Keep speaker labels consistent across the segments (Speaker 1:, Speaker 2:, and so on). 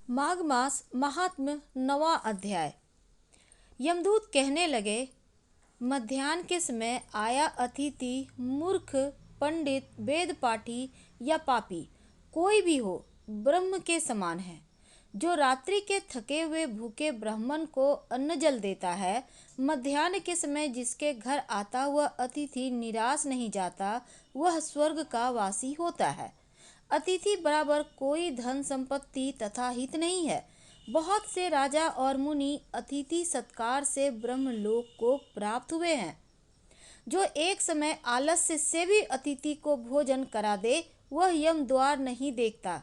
Speaker 1: माघ मास महात्म्य 9वां अध्याय। यमदूत कहने लगे, मध्याह्न के समय आया अतिथि मूर्ख, पंडित, वेद पाठी या पापी कोई भी हो, ब्रह्म के समान है। जो रात्रि के थके हुए भूखे ब्राह्मण को अन्न जल देता है, मध्याह्न के समय जिसके घर आता हुआ अतिथि निराश नहीं जाता, वह स्वर्ग का वासी होता है। अतिथि बराबर कोई धन संपत्ति तथा हित नहीं है। बहुत से राजा और मुनि अतिथि सत्कार से ब्रह्मलोक को प्राप्त हुए हैं। जो एक समय आलस्य से भी अतिथि को भोजन करा दे, वह यम द्वार नहीं देखता।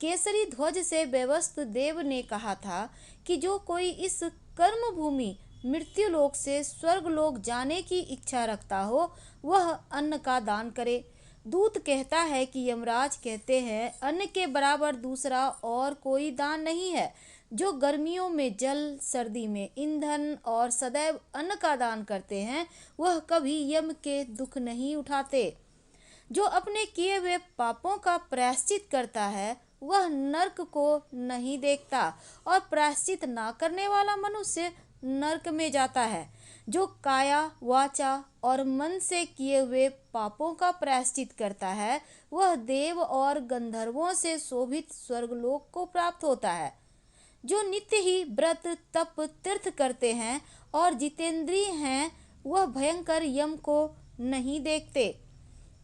Speaker 1: केसरी ध्वज से व्यवस्थ देव ने कहा था कि जो कोई इस कर्म भूमि मृत्युलोक से स्वर्गलोक जाने की इच्छा रखता हो, वह अन्न का दान करे। दूत कहता है कि यमराज कहते हैं, अन्न के बराबर दूसरा और कोई दान नहीं है। जो गर्मियों में जल, सर्दी में ईंधन और सदैव अन्न का दान करते हैं, वह कभी यम के दुख नहीं उठाते। जो अपने किए हुए पापों का प्रायश्चित करता है, वह नरक को नहीं देखता, और प्रायश्चित ना करने वाला मनुष्य नरक में जाता है। जो काया, वाचा और मन से किए हुए पापों का प्रायश्चित करता है, वह देव और गंधर्वों से शोभित स्वर्गलोक को प्राप्त होता है। जो नित्य ही व्रत, तप, तीर्थ करते हैं और जितेंद्रिय हैं, वह भयंकर यम को नहीं देखते।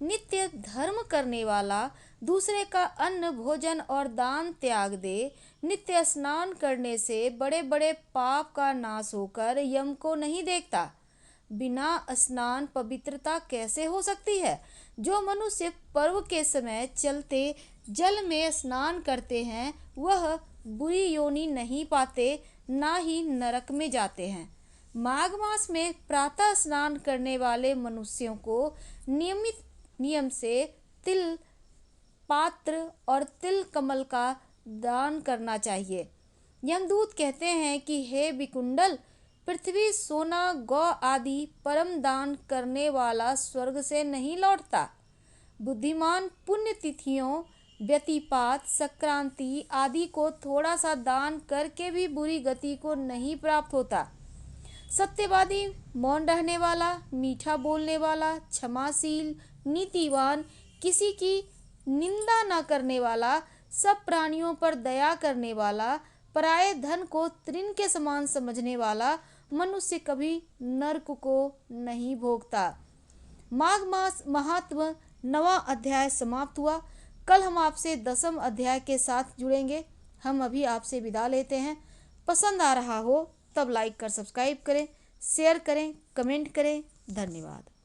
Speaker 1: नित्य धर्म करने वाला दूसरे का अन्न, भोजन और दान त्याग दे। नित्य स्नान करने से बड़े बड़े पाप का नाश होकर यम को नहीं देखता। बिना स्नान पवित्रता कैसे हो सकती है? जो मनुष्य पर्व के समय चलते जल में स्नान करते हैं, वह बुरी योनि नहीं पाते, ना ही नरक में जाते हैं। माघ मास में प्रातः स्नान करने वाले मनुष्यों को नियमित नियम से तिल पात्र और तिल कमल का दान करना चाहिए। यमदूत कहते हैं कि हे विकुंडल, पृथ्वी, सोना, गौ आदि परम दान करने वाला स्वर्ग से नहीं लौटता। बुद्धिमान पुण्य तिथियों, व्यतिपात, संक्रांति आदि को थोड़ा सा दान करके भी बुरी गति को नहीं प्राप्त होता। सत्यवादी, मौन रहने वाला, मीठा बोलने वाला, क्षमाशील, नीतिवान, किसी की निंदा न करने वाला, सब प्राणियों पर दया करने वाला, पराये धन को तृण के समान समझने वाला मनुष्य कभी नरक को नहीं भोगता। माघ मास महात्म्य 9वां अध्याय समाप्त हुआ। कल हम आपसे 10वें अध्याय के साथ जुड़ेंगे। हम अभी आपसे विदा लेते हैं। पसंद आ रहा हो तब लाइक कर सब्सक्राइब करें, शेयर करें, कमेंट करें। धन्यवाद।